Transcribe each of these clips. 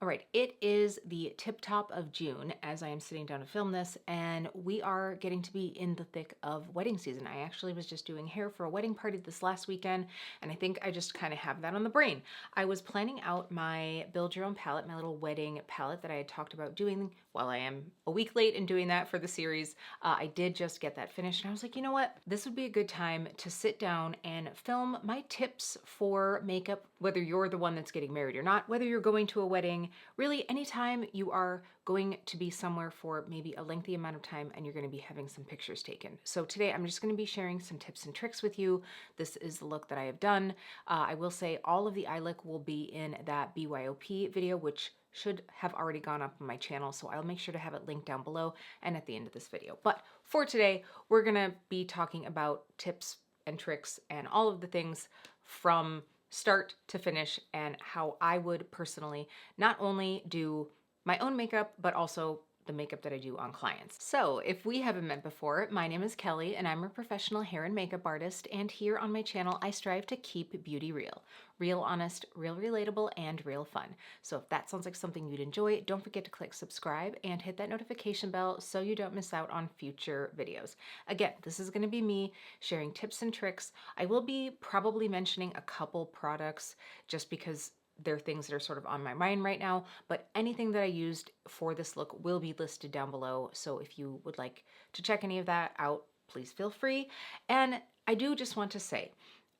All right, it is the tip top of June as I am sitting down to film this, and we are getting to be in the thick of wedding season. I actually was just doing hair for a wedding party this last weekend, and I think I just kind of have that on the brain. I was planning out my build your own palette, my little wedding palette that I had talked about doing. While I am a week late in doing that for the series, I did just get that finished, and I was like, you know what? This would be a good time to sit down and film my tips for makeup, whether you're the one that's getting married or not, whether you're going to a wedding. Really, anytime you are going to be somewhere for maybe a lengthy amount of time and you're going to be having some pictures taken. So today I'm just going to be sharing some tips and tricks with you. This is the look that I have done. I will say all of the eye look will be in that BYOP video, which should have already gone up on my channel, so I'll make sure to have it linked down below and at the end of this video. But for today, we're going to be talking about tips and tricks and all of the things from start to finish and how I would personally not only do my own makeup, but also the makeup that I do on clients. So if we haven't met before, my name is Kelly and I'm a professional hair and makeup artist, and here on my channel I strive to keep beauty real. Real honest, real relatable, and real fun. So if that sounds like something you'd enjoy, don't forget to click subscribe and hit that notification bell so you don't miss out on future videos. Again, this is going to be me sharing tips and tricks. I will be probably mentioning a couple products just because they're things that are sort of on my mind right now, but anything that I used for this look will be listed down below. So if you would like to check any of that out, please feel free. And I do just want to say,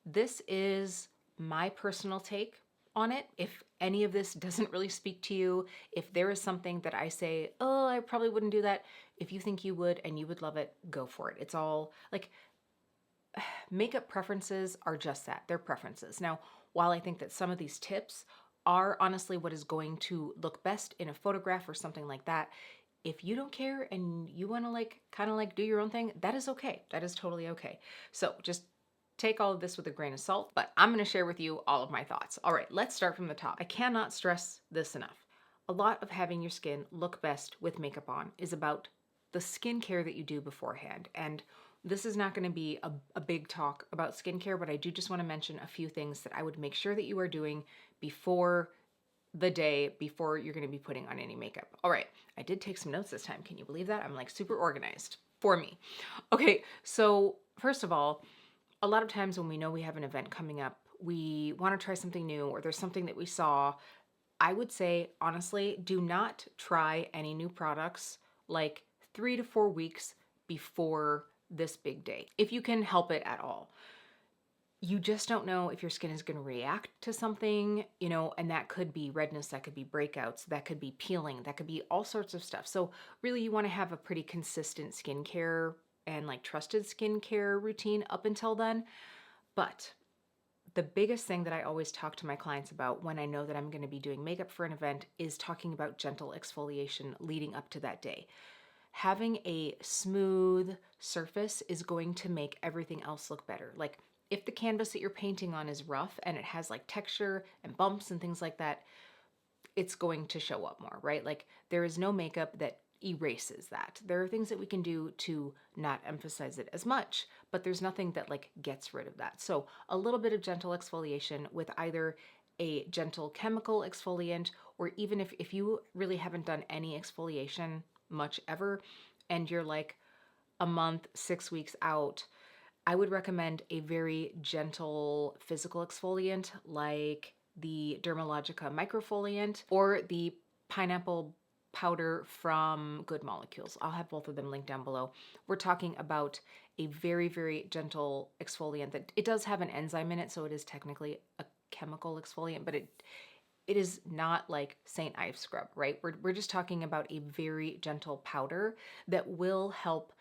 this is my personal take on it. If any of this doesn't really speak to you, if there is something that I say, oh, I probably wouldn't do that, if you think you would and you would love it, go for it. It's all like, makeup preferences are just that, they're preferences. Now, while I think that some of these tips are honestly what is going to look best in a photograph or something like that, if you don't care and you want to kind of do your own thing, that is okay. That is totally okay. So just take all of this with a grain of salt, but I'm going to share with you all of my thoughts. All right, let's start from the top. I cannot stress this enough. A lot of having your skin look best with makeup on is about the skincare that you do beforehand. And this is not going to be a big talk about skincare, but I do just want to mention a few things that I would make sure that you are doing before the day, before you're going to be putting on any makeup. All right, I did take some notes this time. Can you believe that? I'm like super organized for me. Okay, so first of all, a lot of times when we know we have an event coming up, we want to try something new, or there's something that we saw. I would say, honestly, do not try any new products like 3 to 4 weeks before this big day, if you can help it at all. You just don't know if your skin is going to react to something, you know, and that could be redness, that could be breakouts, that could be peeling, that could be all sorts of stuff. So really you want to have a pretty consistent skincare and trusted skincare routine up until then. But the biggest thing that I always talk to my clients about when I know that I'm going to be doing makeup for an event is talking about gentle exfoliation leading up to that day. Having a smooth surface is going to make everything else look better. Like if the canvas that you're painting on is rough and it has texture and bumps and things like that, it's going to show up more, right? Like there is no makeup that erases that. There are things that we can do to not emphasize it as much, but there's nothing that gets rid of that. So a little bit of gentle exfoliation with either a gentle chemical exfoliant, or even if you really haven't done any exfoliation much ever and you're a month, 6 weeks out, I would recommend a very gentle physical exfoliant like the Dermalogica microfoliant or the pineapple powder from Good Molecules. I'll have both of them linked down below. We're talking about a very, very gentle exfoliant that it does have an enzyme in it, so it is technically a chemical exfoliant, but it is not like St. Ives scrub, right? We're just talking about a very gentle powder that will help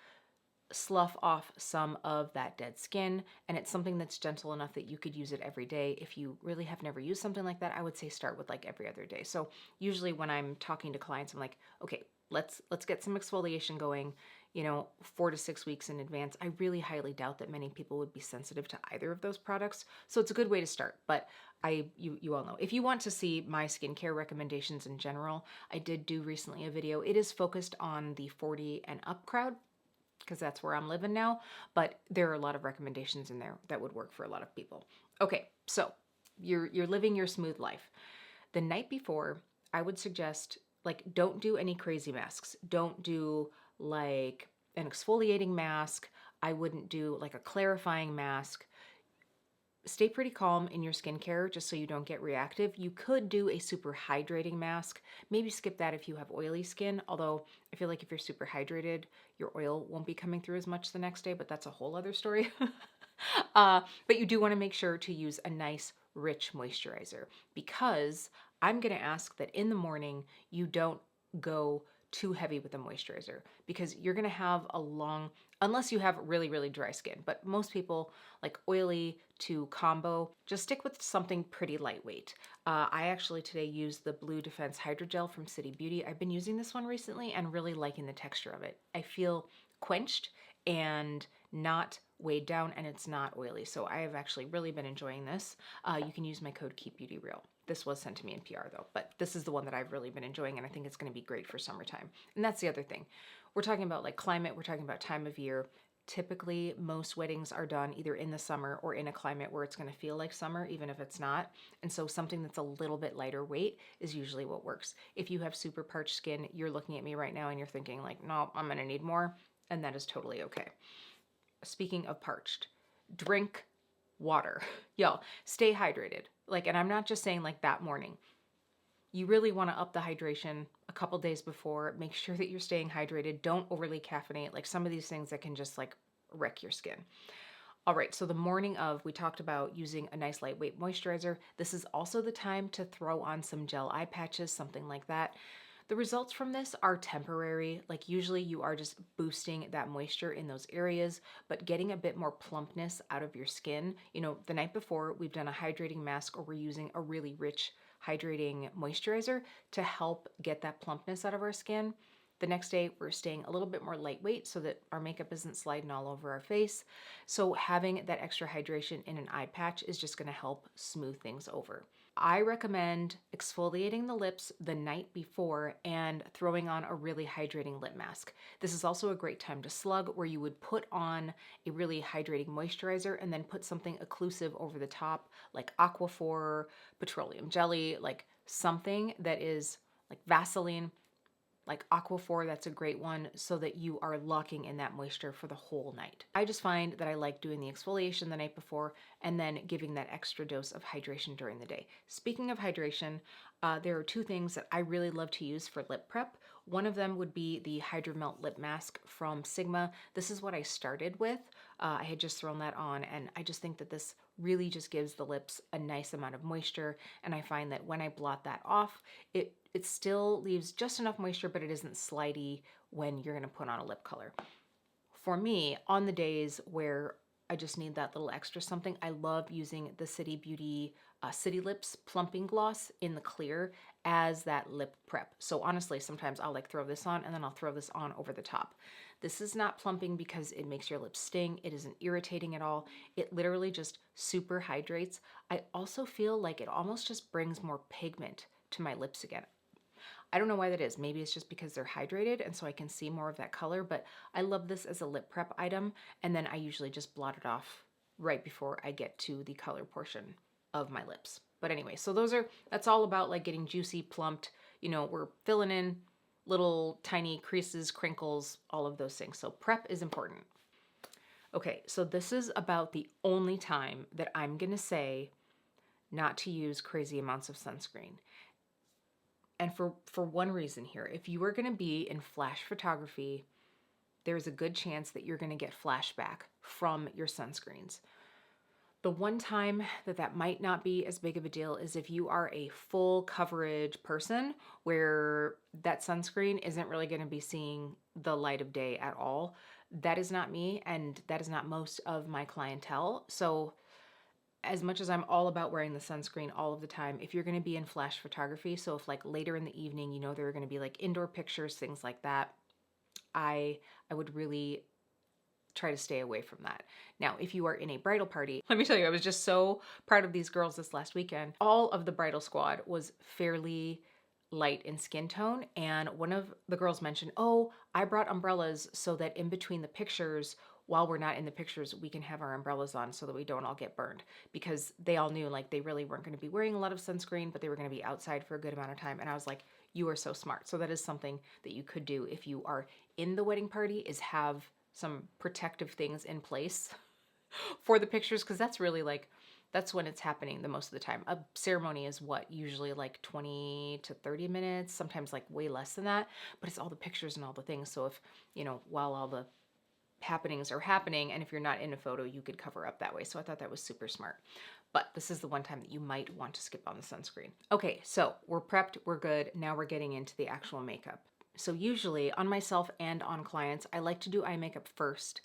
slough off some of that dead skin, and it's something that's gentle enough that you could use it every day. If you really have never used something like that, I would say start with every other day. So usually when I'm talking to clients, I'm like, okay, let's get some exfoliation going, 4 to 6 weeks in advance. I really highly doubt that many people would be sensitive to either of those products, so it's a good way to start. But you all know, if you want to see my skincare recommendations in general, I did do recently a video. It is focused on the 40 and up crowd, because that's where I'm living now, but there are a lot of recommendations in there that would work for a lot of people. Okay, so you're living your smooth life. The night before, I would suggest, like, don't do any crazy masks. Don't do like an exfoliating mask. I wouldn't do like a clarifying mask. Stay pretty calm in your skincare just so you don't get reactive. You could do a super hydrating mask. Maybe skip that if you have oily skin, although I feel like if you're super hydrated, your oil won't be coming through as much the next day, but that's a whole other story. But you do want to make sure to use a nice, rich moisturizer, because I'm going to ask that in the morning you don't go too heavy with a moisturizer, because you're going to have a long, unless you have really, really dry skin, but most people like oily to combo, just stick with something pretty lightweight. I actually today used the Blue Defense Hydrogel from City Beauty. I've been using this one recently and really liking the texture of it. I feel quenched and not weighed down, and it's not oily. So I have actually really been enjoying this. You can use my code KeepBeautyReal. This was sent to me in PR though, but this is the one that I've really been enjoying, and I think it's going to be great for summertime. And that's the other thing. We're talking about like climate, we're talking about time of year. Typically, most weddings are done either in the summer or in a climate where it's going to feel like summer, even if it's not. And so something that's a little bit lighter weight is usually what works. If you have super parched skin, you're looking at me right now and you're thinking like, no, I'm going to need more. And that is totally okay. Speaking of parched, drink water. Y'all, stay hydrated. Like, and I'm not just saying like that morning. You really want to up the hydration a couple days before. Make sure that you're staying hydrated. Don't overly caffeinate. Like some of these things that can just like wreck your skin. All right, so the morning of, we talked about using a nice lightweight moisturizer. This is also the time to throw on some gel eye patches, something like that. The results from this are temporary. Like usually you are just boosting that moisture in those areas, but getting a bit more plumpness out of your skin. You know, the night before we've done a hydrating mask, or we're using a really rich hydrating moisturizer to help get that plumpness out of our skin. The next day we're staying a little bit more lightweight so that our makeup isn't sliding all over our face. So having that extra hydration in an eye patch is just going to help smooth things over. I recommend exfoliating the lips the night before and throwing on a really hydrating lip mask. This is also a great time to slug, where you would put on a really hydrating moisturizer and then put something occlusive over the top, like Aquaphor, petroleum jelly, like something that is like Vaseline, like Aquaphor, that's a great one, so that you are locking in that moisture for the whole night. I just find that I like doing the exfoliation the night before and then giving that extra dose of hydration during the day. Speaking of hydration, there are two things that I really love to use for lip prep. One of them would be the Hydra Melt Lip Mask from Sigma. This is what I started with. I had just thrown that on, and I just think that this really just gives the lips a nice amount of moisture, and I find that when I blot that off, it still leaves just enough moisture, but it isn't slidey when you're gonna put on a lip color. For me, on the days where I just need that little extra something, I love using the City Beauty City Lips Plumping Gloss in the clear as that lip prep. So honestly, sometimes I'll like throw this on and then I'll throw this on over the top. This is not plumping because it makes your lips sting. It isn't irritating at all. It literally just super hydrates. I also feel like it almost just brings more pigment to my lips again. I don't know why that is. Maybe it's just because they're hydrated and so I can see more of that color, but I love this as a lip prep item, and then I usually just blot it off right before I get to the color portion of my lips. But anyway, so that's all about like getting juicy, plumped. You know, we're filling in little tiny creases, crinkles, all of those things. So prep is important. Okay, so this is about the only time that I'm gonna say not to use crazy amounts of sunscreen. And for one reason here, if you are going to be in flash photography, there's a good chance that you're going to get flashback from your sunscreens. The one time that might not be as big of a deal is if you are a full coverage person where that sunscreen isn't really going to be seeing the light of day at all. That is not me, and that is not most of my clientele. So as much as I'm all about wearing the sunscreen all of the time, if you're going to be in flash photography, so if like later in the evening, you know, there are going to be like indoor pictures, things like that, I would really try to stay away from that. Now, if you are in a bridal party, let me tell you, I was just so proud of these girls this last weekend. All of the bridal squad was fairly light in skin tone, and one of the girls mentioned, oh, I brought umbrellas so that in between the pictures, while we're not in the pictures, we can have our umbrellas on so that we don't all get burned, because they all knew like they really weren't going to be wearing a lot of sunscreen, but they were going to be outside for a good amount of time. And I was like, you are so smart. So that is something that you could do if you are in the wedding party, is have some protective things in place for the pictures, because that's really like, that's when it's happening the most of the time. A ceremony is what, usually like 20 to 30 minutes, sometimes like way less than that, but it's all the pictures and all the things. So if, while all the happenings are happening, and if you're not in a photo, you could cover up that way. So I thought that was super smart. But this is the one time that you might want to skip on the sunscreen. Okay, so we're prepped, we're good. Now we're getting into the actual makeup. So usually on myself and on clients, I like to do eye makeup first.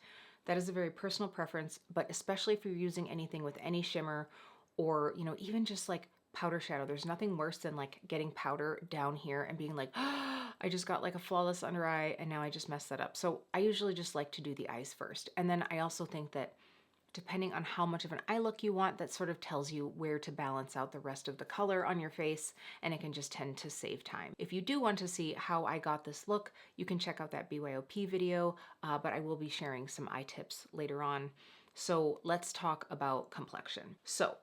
That is a very personal preference, but especially if you're using anything with any shimmer, or, even just like powder shadow. There's nothing worse than like getting powder down here and being like, oh, I just got like a flawless under eye and now I just messed that up. So I usually just like to do the eyes first. And then I also think that depending on how much of an eye look you want, that sort of tells you where to balance out the rest of the color on your face, and it can just tend to save time. If you do want to see how I got this look, you can check out that BYOP video, but I will be sharing some eye tips later on. So let's talk about complexion. So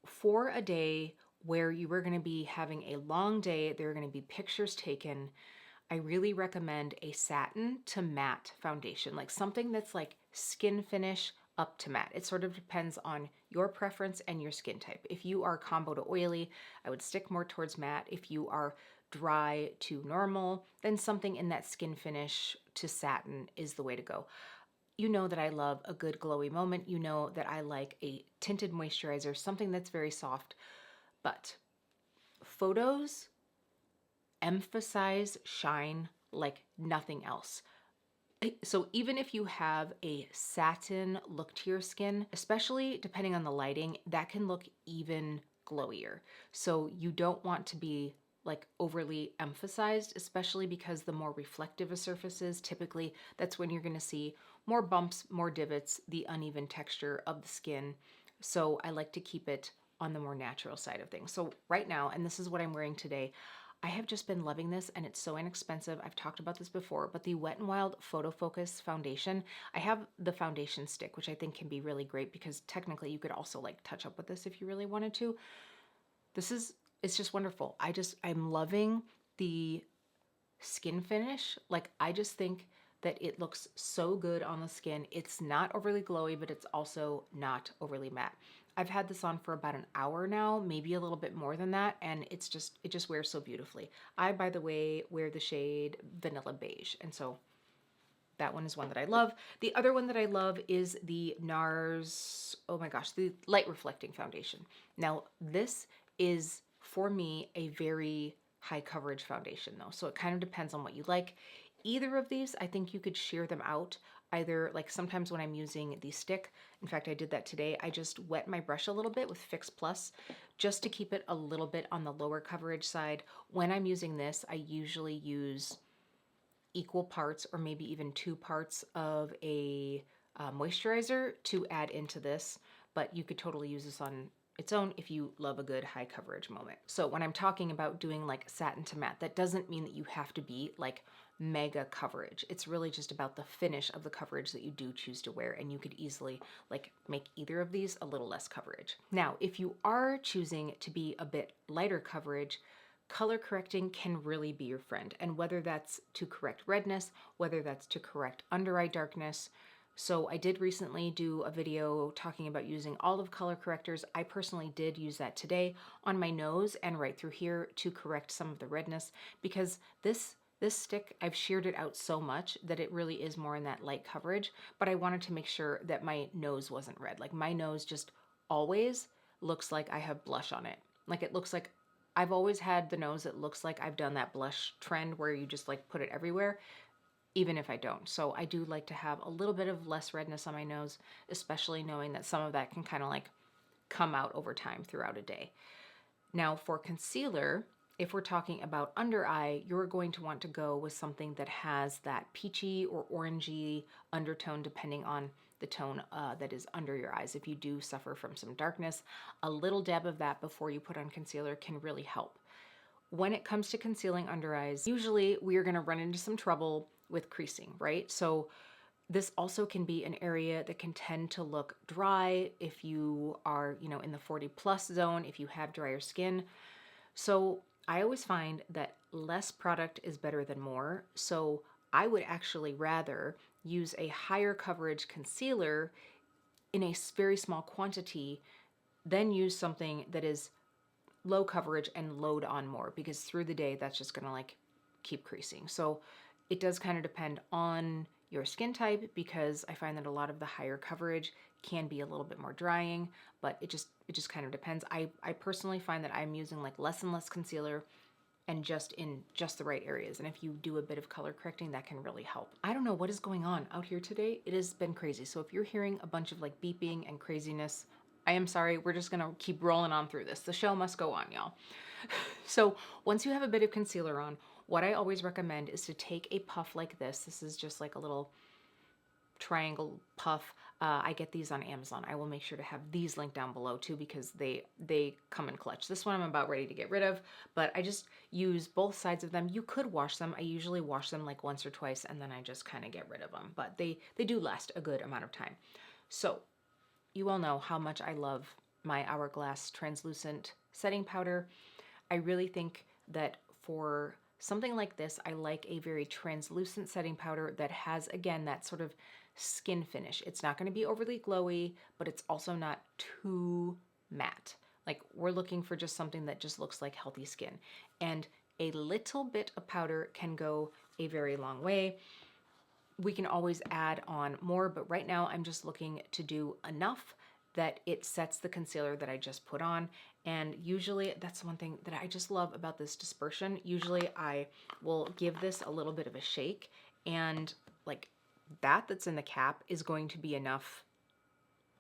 for a day where you are going to be having a long day, there are going to be pictures taken, I really recommend a satin to matte foundation, like something that's like skin finish up to matte. It sort of depends on your preference and your skin type. If you are combo to oily, I would stick more towards matte. If you are dry to normal, then something in that skin finish to satin is the way to go. You know that I love a good glowy moment. You know that I like a tinted moisturizer, something that's very soft. But photos emphasize shine like nothing else. So even if you have a satin look to your skin, especially depending on the lighting, that can look even glowier. So you don't want to be like overly emphasized, especially because the more reflective a surface is, typically that's when you're going to see more bumps, more divots, the uneven texture of the skin. So I like to keep it on the more natural side of things. So right now, and this is what I'm wearing today, I have just been loving this, and it's so inexpensive. I've talked about this before, but the Wet n Wild Photo Focus foundation, I have the foundation stick, which I think can be really great because technically you could also like touch up with this if you really wanted to. It's just wonderful. I'm loving the skin finish. Like, I just think that it looks so good on the skin. It's not overly glowy, but it's also not overly matte. I've had this on for about an hour now, maybe a little bit more than that, and it just wears so beautifully. I, by the way, wear the shade Vanilla Beige, and so that one is one that I love. The other one that I love is the Nars, oh my gosh, the Light Reflecting Foundation. Now, this is, for me, a very high coverage foundation though, so it kind of depends on what you like. Either of these, I think you could shear them out. Either, like sometimes when I'm using the stick, in fact, I did that today, I just wet my brush a little bit with Fix Plus just to keep it a little bit on the lower coverage side. When I'm using this, I usually use equal parts or maybe even 2 parts of a moisturizer to add into this, but you could totally use this on its own if you love a good high coverage moment. So when I'm talking about doing like satin to matte, that doesn't mean that you have to be like mega coverage. It's really just about the finish of the coverage that you do choose to wear, and you could easily like make either of these a little less coverage. Now, if you are choosing to be a bit lighter coverage, color correcting can really be your friend. And whether that's to correct redness, whether that's to correct under eye darkness. So I did recently do a video talking about using olive color correctors. I personally did use that today on my nose and right through here to correct some of the redness, because this stick, I've sheared it out so much that it really is more in that light coverage, but I wanted to make sure that my nose wasn't red. Like, my nose just always looks like I have blush on it. Like, it looks like I've always had the nose that looks like I've done that blush trend where you just like put it everywhere, even if I don't. So I do like to have a little bit of less redness on my nose, especially knowing that some of that can kind of like come out over time throughout a day. Now for concealer, if we're talking about under eye, you're going to want to go with something that has that peachy or orangey undertone depending on the tone that is under your eyes. If you do suffer from some darkness, a little dab of that before you put on concealer can really help. When it comes to concealing under eyes, usually we are going to run into some trouble with creasing, right? So This also can be an area that can tend to look dry if you are, in the 40 plus zone, if you have drier skin. So I always find that less product is better than more. So I would actually rather use a higher coverage concealer in a very small quantity than use something that is low coverage and load on more, because through the day that's just gonna like keep creasing. So it does kind of depend on your skin type, because I find that a lot of the higher coverage can be a little bit more drying, but it just kind of depends. I personally find that I'm using like less and less concealer and just in just the right areas. And if you do a bit of color correcting, that can really help. I don't know what is going on out here today. It has been crazy. So if you're hearing a bunch of like beeping and craziness, I am sorry. We're just gonna keep rolling on through this. The show must go on, y'all. So once you have a bit of concealer on, what I always recommend is to take a puff like this. This is just like a little triangle puff. I get these on Amazon. I will make sure to have these linked down below too, because they come in clutch. This one I'm about ready to get rid of, but I just use both sides of them. You could wash them. I usually wash them like once or twice, and then I just kind of get rid of them, but they do last a good amount of time. So you all know how much I love my Hourglass translucent setting powder. I really think that for something like this, I like a very translucent setting powder that has, again, that sort of skin finish. It's not going to be overly glowy, but it's also not too matte. Like, we're looking for just something that just looks like healthy skin. And a little bit of powder can go a very long way. We can always add on more, but right now I'm just looking to do enough that it sets the concealer that I just put on. And usually that's one thing that I just love about this dispersion. Usually I will give this a little bit of a shake, and like that's in the cap is going to be enough.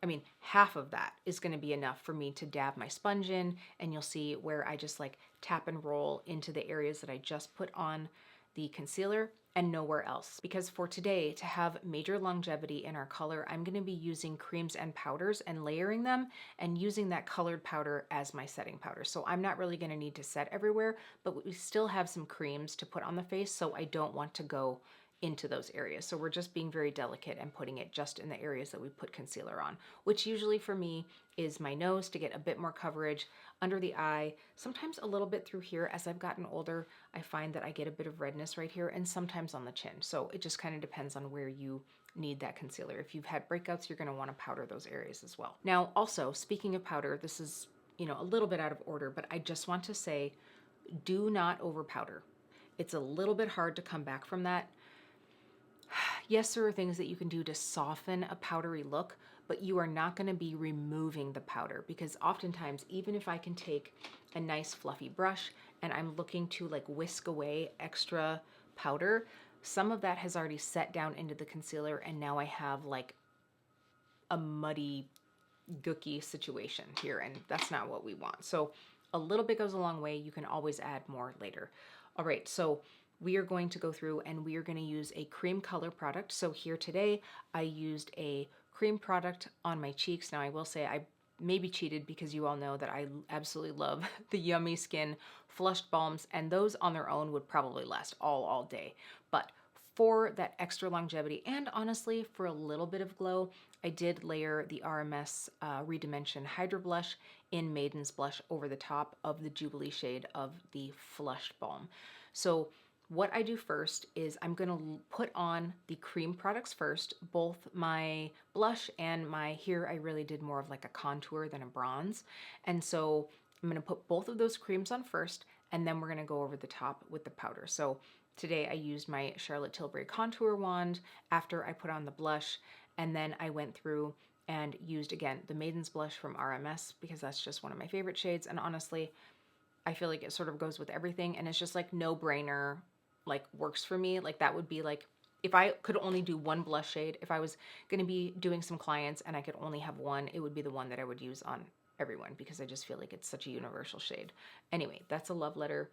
I mean, half of that is going to be enough for me to dab my sponge in, and you'll see where I just like tap and roll into the areas that I just put on the concealer and nowhere else. Because for today, to have major longevity in our color, I'm going to be using creams and powders and layering them and using that colored powder as my setting powder. So I'm not really going to need to set everywhere, but we still have some creams to put on the face, so I don't want to go into those areas. So we're just being very delicate and putting it just in the areas that we put concealer on, which usually for me is my nose to get a bit more coverage, under the eye, sometimes a little bit through here. As I've gotten older, I find that I get a bit of redness right here, and sometimes on the chin. So it just kind of depends on where you need that concealer. If you've had breakouts, you're going to want to powder those areas as well. Now, also, speaking of powder, this is, a little bit out of order, but I just want to say, do not over powder. It's a little bit hard to come back from that. Yes, there are things that you can do to soften a powdery look, but you are not going to be removing the powder, because oftentimes, even if I can take a nice fluffy brush and I'm looking to like whisk away extra powder, some of that has already set down into the concealer, and now I have like a muddy, gooky situation here, and that's not what we want. So a little bit goes a long way. You can always add more later. All right, so we are going to go through and we are going to use a cream color product. So here today, I used a cream product on my cheeks. Now I will say I maybe cheated, because you all know that I absolutely love the Yummy Skin Flushed Balms, and those on their own would probably last all day. But for that extra longevity, and honestly, for a little bit of glow, I did layer the RMS ReDimension HydraBlush in Maidens blush over the top of the Jubilee shade of the Flushed Balm. So what I do first is I'm going to put on the cream products first, both my blush and my, here I really did more of like a contour than a bronze. And so I'm going to put both of those creams on first, and then we're going to go over the top with the powder. So today I used my Charlotte Tilbury contour wand after I put on the blush, and then I went through and used again the Maidens blush from RMS, because that's just one of my favorite shades. And honestly, I feel like it sort of goes with everything, and it's just like no brainer, like works for me. Like that would be like, if I could only do one blush shade, if I was going to be doing some clients and I could only have one, it would be the one that I would use on everyone, because I just feel like it's such a universal shade. Anyway, that's a love letter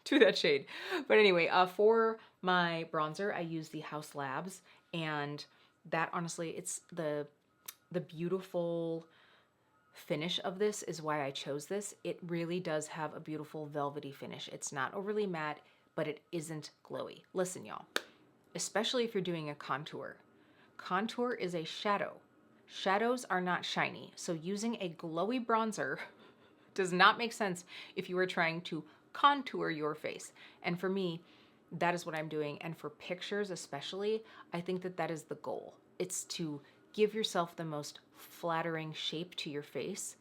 to that shade. But anyway, for my bronzer, I use the Haus Labs, and that honestly, it's the beautiful finish of this is why I chose this. It really does have a beautiful velvety finish. It's not overly matte, but it isn't glowy. Listen, y'all, especially if you're doing a contour, Contour is a shadow. Shadows are not shiny. So using a glowy bronzer does not make sense if you are trying to contour your face. And for me, that is what I'm doing. And for pictures especially, I think that that is the goal. It's to give yourself the most flattering shape to your face.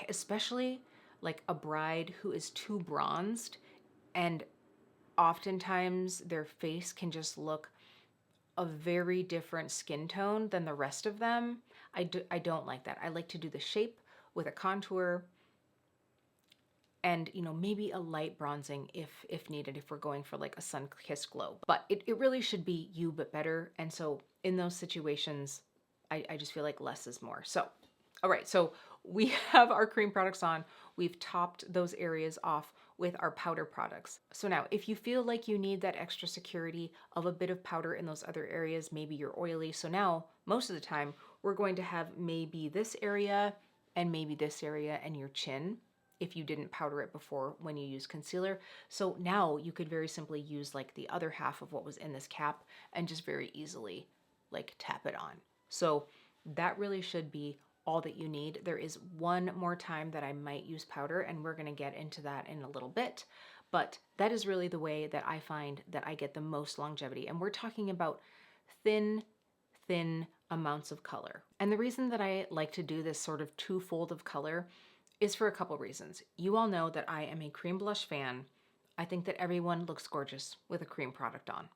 Especially like a bride who is too bronzed, and oftentimes their face can just look a very different skin tone than the rest of them. I don't like that. I like to do the shape with a contour and, you know, maybe a light bronzing if needed, if we're going for like a sun-kissed glow. But it really should be you, but better. And so in those situations, I just feel like less is more. So, all right, so we have our cream products on. We've topped those areas off with our powder products. So now, if you feel like you need that extra security of a bit of powder in those other areas, maybe you're oily. So now, most of the time, we're going to have maybe this area and maybe this area and your chin if you didn't powder it before when you use concealer. So now you could very simply use like the other half of what was in this cap and just very easily like tap it on. So that really should be all that you need. There is one more time that I might use powder, and we're going to get into that in a little bit. But that is really the way that I find that I get the most longevity. And we're talking about thin amounts of color. And the reason that I like to do this sort of twofold of color is for a couple reasons. You all know that I am a cream blush fan. I think that everyone looks gorgeous with a cream product on.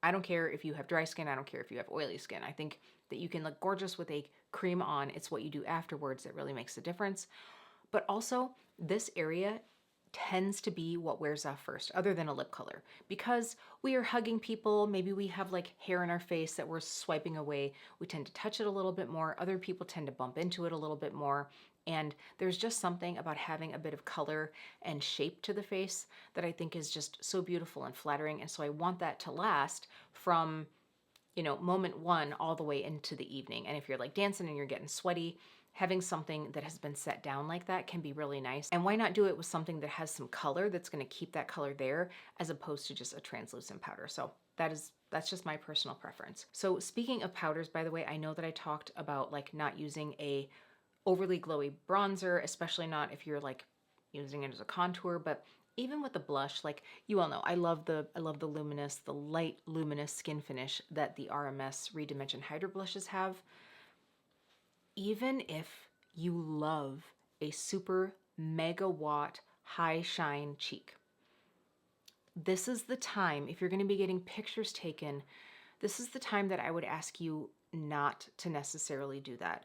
I don't care if you have dry skin. I don't care if you have oily skin. I think that you can look gorgeous with a cream on. It's what you do afterwards that really makes a difference. But also, this area tends to be what wears off first, other than a lip color. Because we are hugging people, maybe we have like hair in our face that we're swiping away. We tend to touch it a little bit more. Other people tend to bump into it a little bit more. And there's just something about having a bit of color and shape to the face that I think is just so beautiful and flattering. And so I want that to last from, you know, moment one all the way into the evening. And if you're like dancing and you're getting sweaty, having something that has been set down like that can be really nice. And why not do it with something that has some color that's going to keep that color there as opposed to just a translucent powder. So that's just my personal preference. So speaking of powders, by the way, I know that I talked about like not using a overly glowy bronzer, especially not if you're like using it as a contour, but even with the blush, like you all know, I love the luminous, the light luminous skin finish that the RMS ReDimension HydraBlushes have. Even if you love a super megawatt high shine cheek, this is the time, if you're going to be getting pictures taken, this is the time that I would ask you not to necessarily do that.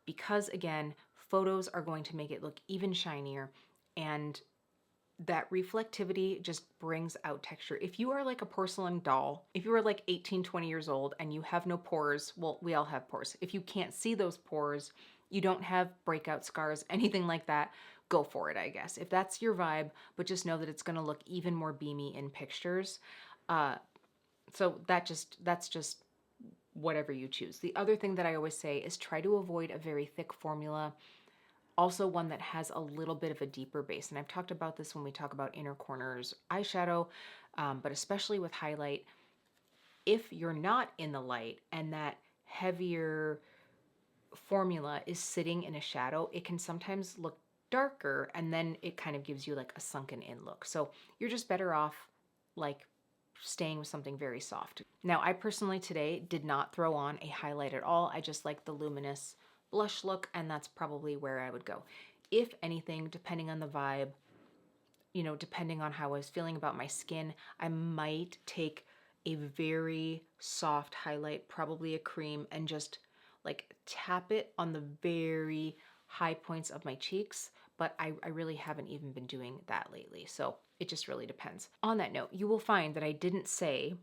Because again, photos are going to make it look even shinier, and that reflectivity just brings out texture. If you are like a porcelain doll, if you are like 18, 20 years old and you have no pores, well, we all have pores. If you can't see those pores, you don't have breakout scars, anything like that, go for it, I guess. If that's your vibe, but just know that it's gonna look even more beamy in pictures. So that's just whatever you choose. The other thing that I always say is try to avoid a very thick formula. Also one that has a little bit of a deeper base. And I've talked about this when we talk about inner corners eyeshadow, but especially with highlight. If you're not in the light and that heavier formula is sitting in a shadow, it can sometimes look darker, and then it kind of gives you like a sunken in look. So you're just better off like staying with something very soft. Now, I personally today did not throw on a highlight at all. I just like the luminous blush look, and that's probably where I would go. If anything, depending on the vibe, you know, depending on how I was feeling about my skin, I might take a very soft highlight, probably a cream, and just like tap it on the very high points of my cheeks. But I really haven't even been doing that lately. So it just really depends. On that note, you will find that I didn't say,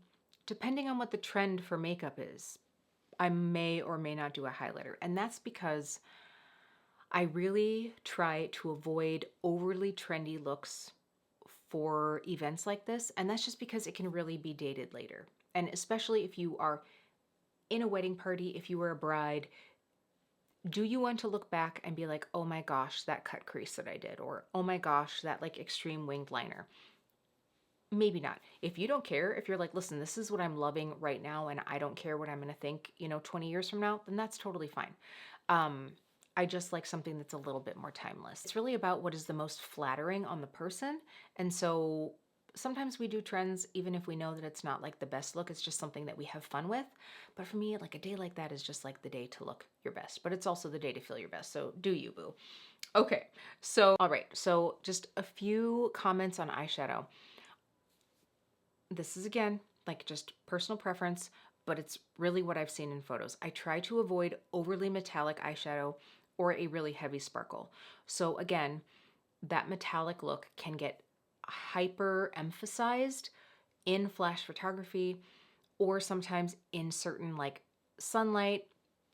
depending on what the trend for makeup is, I may or may not do a highlighter. And that's because I really try to avoid overly trendy looks for events like this. And that's just because it can really be dated later. And especially if you are in a wedding party, if you were a bride, do you want to look back and be like, oh my gosh, that cut crease that I did, or oh my gosh, that like extreme winged liner? maybe not. If you don't care, if you're like, listen, this is what I'm loving right now and I don't care what I'm going to think, 20 years from now, then that's totally fine. Um, I just like something that's a little bit more timeless. It's really about what is the most flattering on the person. And so sometimes we do trends even if we know that it's not like the best look, it's just something that we have fun with. But for me, like a day like that is just like the day to look your best, but it's also the day to feel your best. So do you, boo. Okay, so all right, so just a few comments on eyeshadow. This is again like just personal preference, but it's really what I've seen in photos. I try to avoid overly metallic eyeshadow or a really heavy sparkle. So again, that metallic look can get hyper emphasized in flash photography or sometimes in certain like sunlight.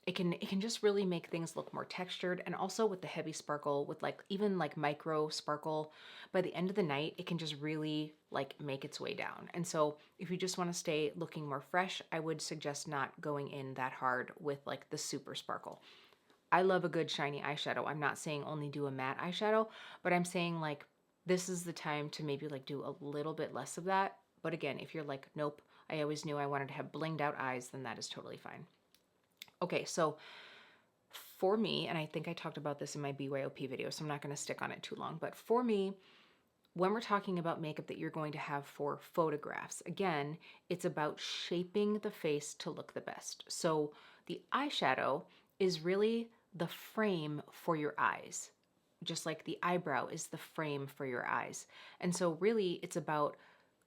It can just really make things look more textured, and also with the heavy sparkle, with like even like micro sparkle, by the end of the night it can just really like make its way down. And so if you just want to stay looking more fresh, I would suggest not going in that hard with like the super sparkle. I love a good shiny eyeshadow. I'm not saying only do a matte eyeshadow, but I'm saying like this is the time to maybe like do a little bit less of that. But again, if you're like, nope, I always knew I wanted to have blinged out eyes, then that is totally fine. Okay, so for me, and I think I talked about this in my BYOP video, so I'm not going to stick on it too long, but for me, when we're talking about makeup that you're going to have for photographs, again, it's about shaping the face to look the best. So the eyeshadow is really the frame for your eyes, just like the eyebrow is the frame for your eyes. And so really it's about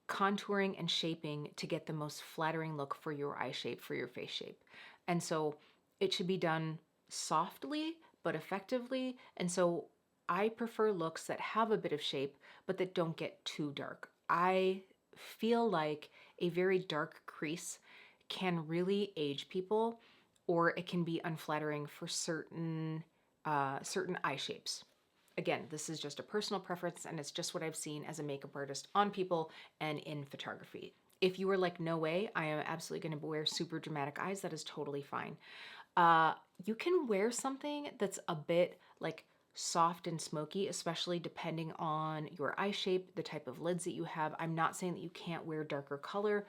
contouring and shaping to get the most flattering look for your eye shape, for your face shape. And so it should be done softly but effectively. And so I prefer looks that have a bit of shape but that don't get too dark. I feel like a very dark crease can really age people, or it can be unflattering for certain eye shapes. Again, this is just a personal preference and it's just what I've seen as a makeup artist on people and in photography. If you were like, no way, I am absolutely going to wear super dramatic eyes, that is totally fine. You can wear something that's a bit like soft and smoky, especially depending on your eye shape, the type of lids that you have. I'm not saying that you can't wear darker color.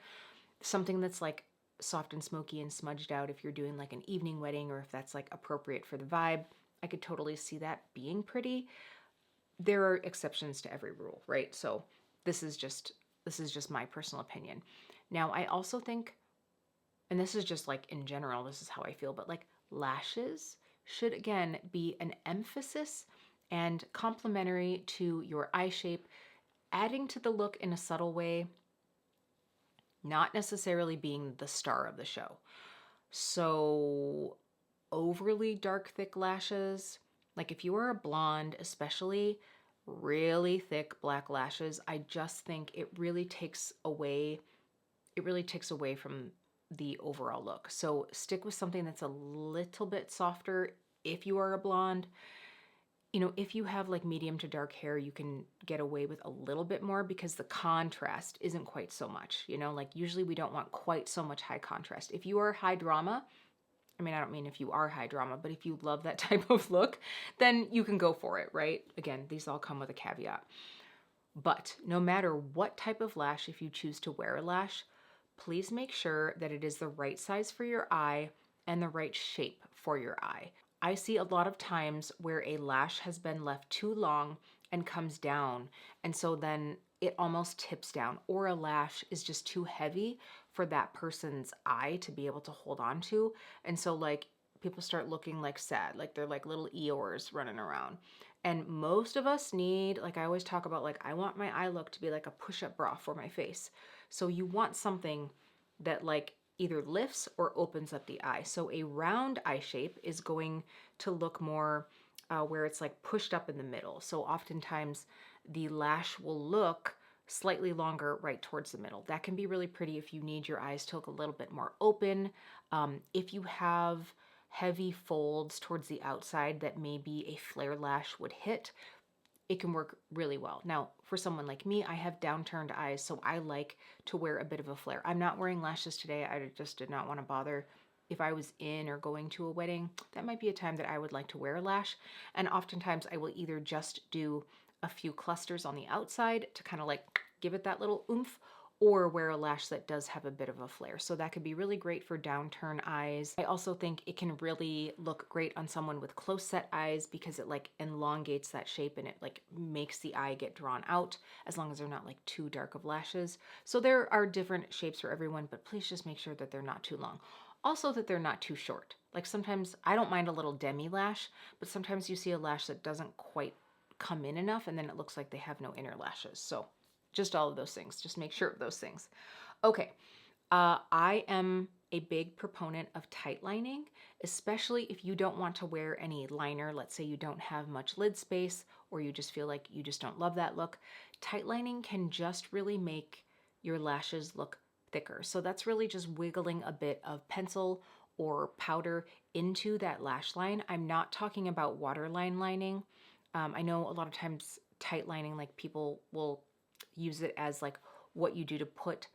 Something that's like soft and smoky and smudged out if you're doing like an evening wedding, or if that's like appropriate for the vibe, I could totally see that being pretty. There are exceptions to every rule, right? So this is just my personal opinion. Now, I also think, and this is just like in general, this is how I feel, but like lashes should again be an emphasis and complementary to your eye shape, adding to the look in a subtle way, not necessarily being the star of the show. So overly dark, thick lashes, like if you are a blonde, especially really thick black lashes, I just think it really takes away from the overall look. So stick with something that's a little bit softer if you are a blonde. If you have like medium to dark hair, you can get away with a little bit more because the contrast isn't quite so much. Like usually we don't want quite so much high contrast. If you are high drama, I mean, I don't mean if you are high drama, but if you love that type of look, then you can go for it, right? Again, these all come with a caveat. But no matter what type of lash, if you choose to wear a lash, please make sure that it is the right size for your eye and the right shape for your eye. I see a lot of times where a lash has been left too long and comes down, and so then it almost tips down, or a lash is just too heavy for that person's eye to be able to hold on to. And so like people start looking like sad, like they're like little Eeyores running around. And most of us need, like I always talk about, like I want my eye look to be like a push-up bra for my face. So you want something that like either lifts or opens up the eye. So a round eye shape is going to look more where it's like pushed up in the middle. So oftentimes the lash will look slightly longer right towards the middle. That can be really pretty if you need your eyes to look a little bit more open. If you have heavy folds towards the outside that maybe a flare lash would hit, it can work really well. Now, for someone like me, I have downturned eyes, so I like to wear a bit of a flare. I'm not wearing lashes today. I just did not want to bother. If I was in or going to a wedding, that might be a time that I would like to wear a lash. And oftentimes I will either just do a few clusters on the outside to kind of like give it that little oomph, or wear a lash that does have a bit of a flare. So that could be really great for downturn eyes. I also think it can really look great on someone with close set eyes because it like elongates that shape and it like makes the eye get drawn out, as long as they're not like too dark of lashes. So there are different shapes for everyone, but please just make sure that they're not too long. Also that they're not too short. Like sometimes I don't mind a little demi lash, but sometimes you see a lash that doesn't quite come in enough and then it looks like they have no inner lashes. So just all of those things. Just make sure of those things. Okay. I am a big proponent of tight lining, especially if you don't want to wear any liner. Let's say you don't have much lid space or you just feel like you just don't love that look. Tight lining can just really make your lashes look thicker. So that's really just wiggling a bit of pencil or powder into that lash line. I'm not talking about waterline lining. I know a lot of times tight lining, like people will use it as like what you do to put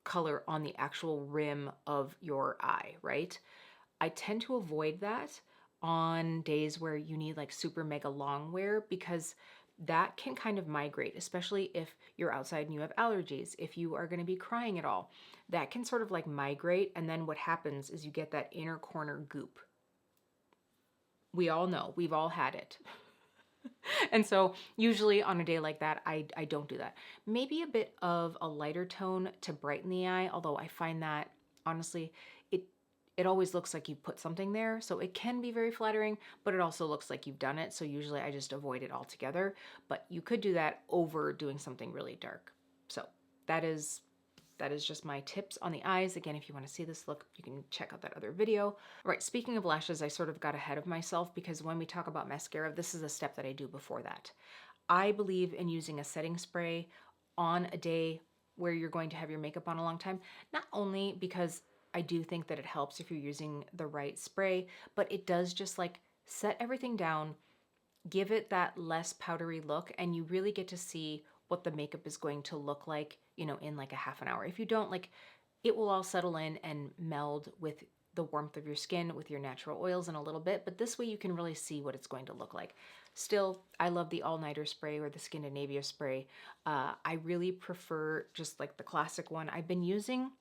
color on the actual rim of your eye, right? I tend to avoid that on days where you need like super mega long wear because that can kind of migrate, especially if you're outside and you have allergies, if you are going to be crying at all. That can sort of like migrate, and then what happens is you get that inner corner goop. We all know, we've all had it. And so usually on a day like that, I don't do that. Maybe a bit of a lighter tone to brighten the eye, although I find that honestly, it always looks like you put something there. So it can be very flattering, but it also looks like you've done it. So usually I just avoid it altogether, but you could do that over doing something really dark. So that is just my tips on the eyes. Again, if you want to see this look, you can check out that other video. All right, speaking of lashes, I sort of got ahead of myself because when we talk about mascara, this is a step that I do before that. I believe in using a setting spray on a day where you're going to have your makeup on a long time, not only because I do think that it helps if you're using the right spray, but it does just like set everything down, give it that less powdery look, and you really get to see what the makeup is going to look like, you know, in like a half an hour. If you don't, like, it will all settle in and meld with the warmth of your skin, with your natural oils in a little bit, but this way you can really see what it's going to look like. Still, I love the all-nighter spray or the Scandinavia spray. I really prefer just like the classic one. I've been using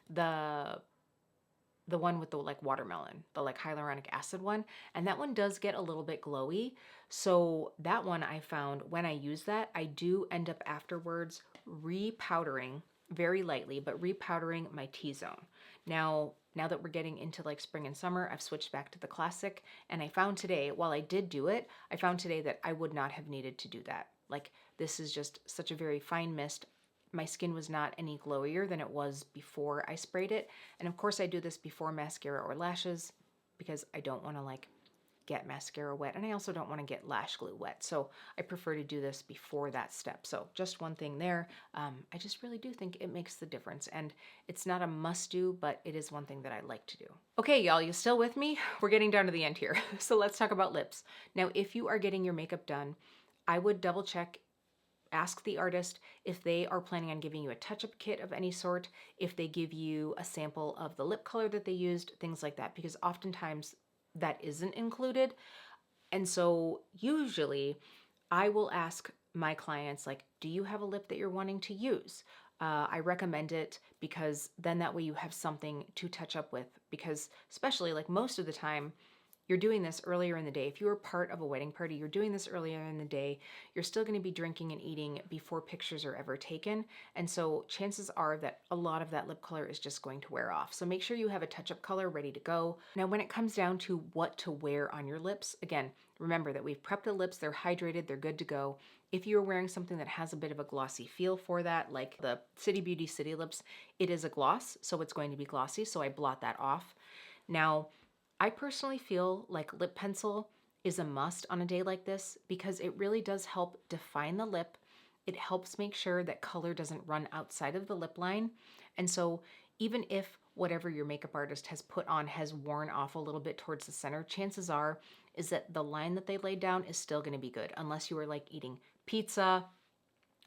the one with the like watermelon, the like hyaluronic acid one, and that one does get a little bit glowy. So that one I found when I use that, I do end up afterwards repowdering very lightly, but repowdering my T-zone. Now that we're getting into like spring and summer, I've switched back to the classic, and I found today, while I did do it, I found today that I would not have needed to do that. Like, this is just such a very fine mist. My skin was not any glowier than it was before I sprayed it. And of course I do this before mascara or lashes because I don't want to like get mascara wet, and I also don't want to get lash glue wet. So I prefer to do this before that step. So just one thing there. I just really do think it makes the difference, and it's not a must do, but it is one thing that I like to do. Okay, y'all, you still with me? We're getting down to the end here. So let's talk about lips. Now, if you are getting your makeup done, I would double check. Ask the artist if they are planning on giving you a touch-up kit of any sort, if they give you a sample of the lip color that they used, things like that, because oftentimes that isn't included. And so usually I will ask my clients, like, do you have a lip that you're wanting to use? I recommend it because then that way you have something to touch up with, because especially like most of the time, you're doing this earlier in the day. If you are part of a wedding party, you're doing this earlier in the day. You're still going to be drinking and eating before pictures are ever taken. And so chances are that a lot of that lip color is just going to wear off. So make sure you have a touch-up color ready to go. Now, when it comes down to what to wear on your lips, again, remember that we've prepped the lips, they're hydrated, they're good to go. If you're wearing something that has a bit of a glossy feel for that, like the City Beauty City Lips, it is a gloss, so it's going to be glossy, so I blot that off. Now, I personally feel like lip pencil is a must on a day like this because it really does help define the lip. It helps make sure that color doesn't run outside of the lip line. And so even if whatever your makeup artist has put on has worn off a little bit towards the center, chances are is that the line that they laid down is still going to be good, unless you are like eating pizza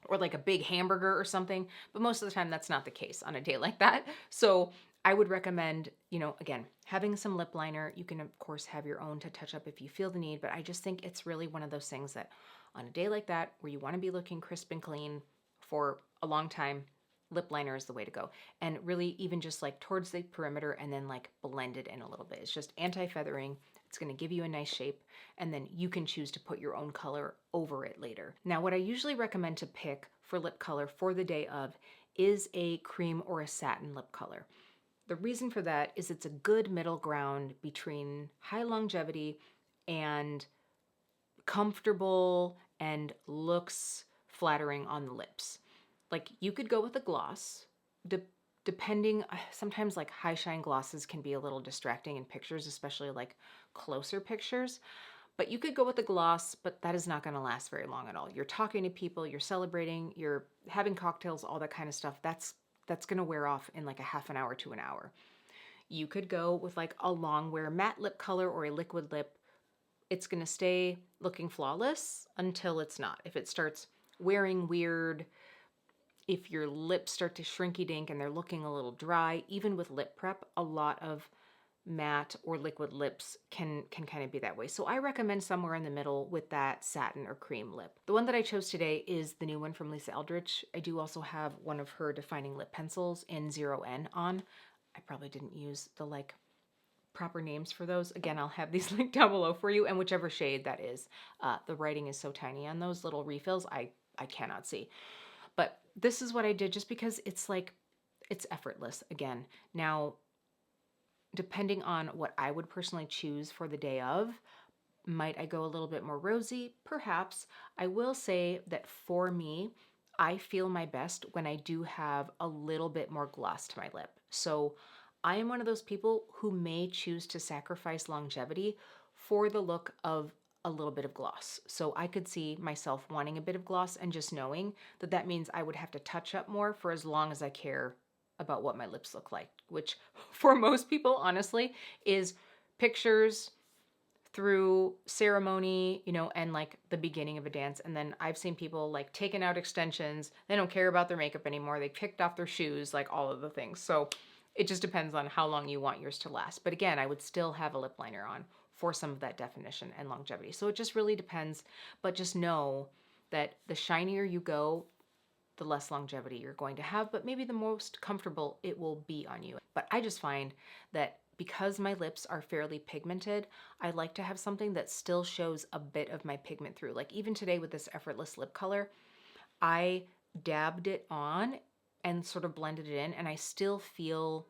or like a big hamburger or something. But most of the time that's not the case on a day like that. So I would recommend, you know, again, having some lip liner. You can, of course, have your own to touch up if you feel the need, but I just think it's really one of those things that on a day like that where you want to be looking crisp and clean, for a long time, lip liner is the way to go. And really even just like towards the perimeter and then like blend it in a little bit. It's just anti-feathering. It's going to give you a nice shape, and then you can choose to put your own color over it later. Now, what I usually recommend to pick for lip color for the day of is a cream or a satin lip color. The reason for that is it's a good middle ground between high longevity and comfortable and looks flattering on the lips. Like, you could go with a gloss, depending, sometimes like high shine glosses can be a little distracting in pictures, especially like closer pictures. But you could go with a gloss, but that is not going to last very long at all. You're talking to people, you're celebrating, you're having cocktails, all that kind of stuff. That's going to wear off in like a half an hour to an hour. You could go with like a long wear matte lip color or a liquid lip. It's going to stay looking flawless until it's not. If it starts wearing weird, if your lips start to shrinky dink and they're looking a little dry, even with lip prep, a lot of matte or liquid lips can kind of be that way. So I recommend somewhere in the middle with that satin or cream lip. The one that I chose today is the new one from Lisa Eldridge. I do also have one of her defining lip pencils in 0N on. I probably didn't use the like proper names for those. Again, I'll have these linked down below for you, and whichever shade that is. The writing is so tiny on those little refills, I cannot see. But this is what I did just because it's like, it's effortless again. Now, depending on what I would personally choose for the day of, might I go a little bit more rosy? Perhaps. I will say that for me, I feel my best when I do have a little bit more gloss to my lip. So I am one of those people who may choose to sacrifice longevity for the look of a little bit of gloss. So I could see myself wanting a bit of gloss and just knowing that that means I would have to touch up more for as long as I care about what my lips look like, which for most people, honestly, is pictures through ceremony, you know, and like the beginning of a dance. And then I've seen people like taking out extensions. They don't care about their makeup anymore. They kicked off their shoes, like all of the things. So it just depends on how long you want yours to last. But again, I would still have a lip liner on for some of that definition and longevity. So it just really depends. But just know that the shinier you go, the less longevity you're going to have, but maybe the most comfortable it will be on you. But I just find that because my lips are fairly pigmented, I like to have something that still shows a bit of my pigment through. Like even today with this effortless lip color, I dabbed it on and sort of blended it in, and I still feel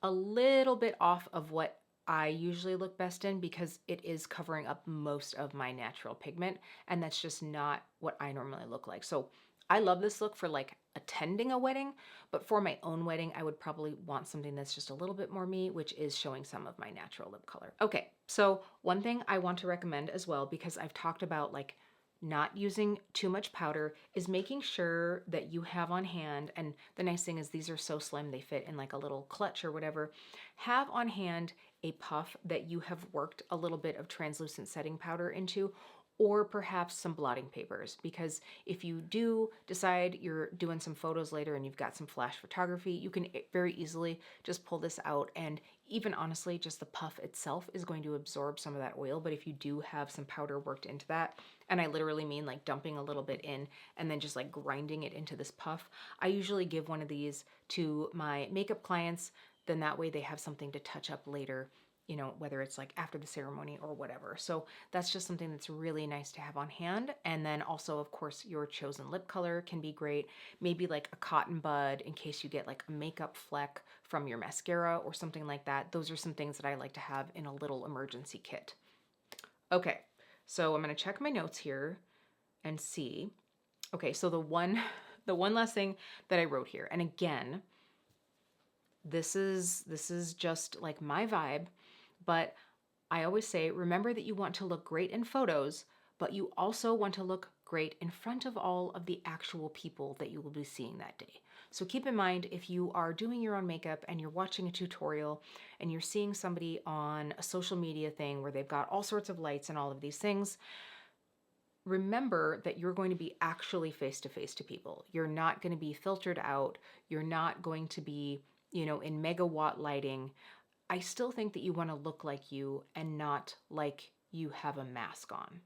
a little bit off of what I usually look best in because it is covering up most of my natural pigment, and that's just not what I normally look like. So I love this look for like attending a wedding, but for my own wedding, I would probably want something that's just a little bit more me, which is showing some of my natural lip color. Okay, so one thing I want to recommend as well, because I've talked about like not using too much powder, is making sure that you have on hand, and the nice thing is these are so slim, they fit in like a little clutch or whatever, have on hand a puff that you have worked a little bit of translucent setting powder into, or perhaps some blotting papers, because if you do decide you're doing some photos later and you've got some flash photography, you can very easily just pull this out, and even honestly, just the puff itself is going to absorb some of that oil. But if you do have some powder worked into that, and I literally mean like dumping a little bit in and then just like grinding it into this puff, I usually give one of these to my makeup clients, then that way they have something to touch up later, you know, whether it's like after the ceremony or whatever. So that's just something that's really nice to have on hand. And then also, of course, your chosen lip color can be great. Maybe like a cotton bud in case you get like a makeup fleck from your mascara or something like that. Those are some things that I like to have in a little emergency kit. Okay, so I'm gonna check my notes here and see. Okay, so the one last thing that I wrote here, and again, this is just like my vibe, but I always say, remember that you want to look great in photos, but you also want to look great in front of all of the actual people that you will be seeing that day. So keep in mind, if you are doing your own makeup and you're watching a tutorial and you're seeing somebody on a social media thing where they've got all sorts of lights and all of these things, remember that you're going to be actually face to face to people. You're not going to be filtered out. You're not going to be, you know, in megawatt lighting. I still think that you want to look like you and not like you have a mask on.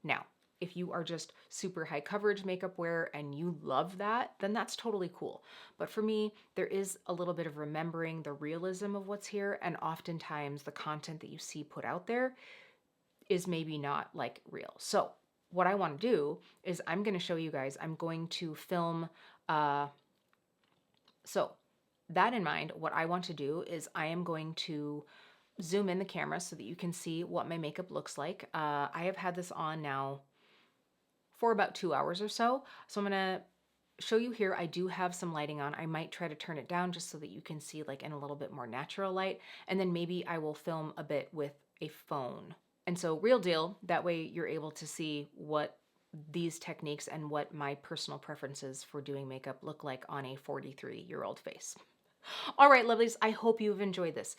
Now, If you are just super high coverage makeup wear and you love that, then that's totally cool. But for me, there is a little bit of remembering the realism of what's here, and oftentimes the content that you see put out there is maybe not like real. So what I want to do is I'm going to show you guys, I'm going to film, so that in mind, what I want to do is I am going to zoom in the camera so that you can see what my makeup looks like. I have had this on now for about 2 hours or so. So I'm gonna show you here. I do have some lighting on. I might try to turn it down just so that you can see like in a little bit more natural light. And then maybe I will film a bit with a phone. And so real deal, that way you're able to see what these techniques and what my personal preferences for doing makeup look like on a 43-year-old face. All right, lovelies, I hope you've enjoyed this.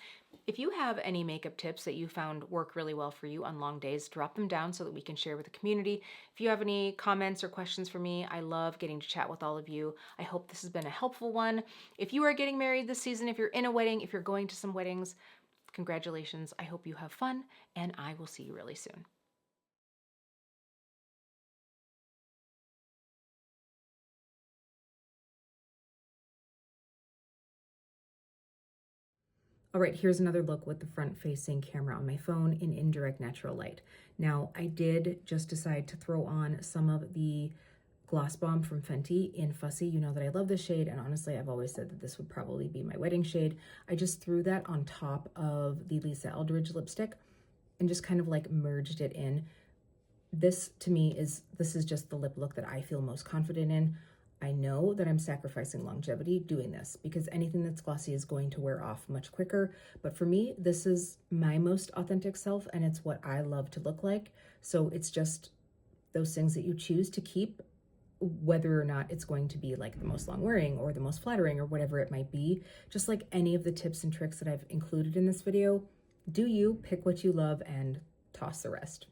If you have any makeup tips that you found work really well for you on long days, drop them down so that we can share with the community. If you have any comments or questions for me, I love getting to chat with all of you. I hope this has been a helpful one. If you are getting married this season, if you're in a wedding, if you're going to some weddings, congratulations. I hope you have fun, and I will see you really soon. All right, here's another look with the front-facing camera on my phone in indirect natural light. Now, I did just decide to throw on some of the Gloss Bomb from Fenty in Fussy. You know that I love this shade, and honestly, I've always said that this would probably be my wedding shade. I just threw that on top of the Lisa Eldridge lipstick and just kind of like merged it in. This, to me, this is just the lip look that I feel most confident in. I know that I'm sacrificing longevity doing this because anything that's glossy is going to wear off much quicker. But for me, this is my most authentic self and it's what I love to look like. So it's just those things that you choose to keep, whether or not it's going to be like the most long wearing or the most flattering or whatever it might be. Just like any of the tips and tricks that I've included in this video, do you pick what you love and toss the rest.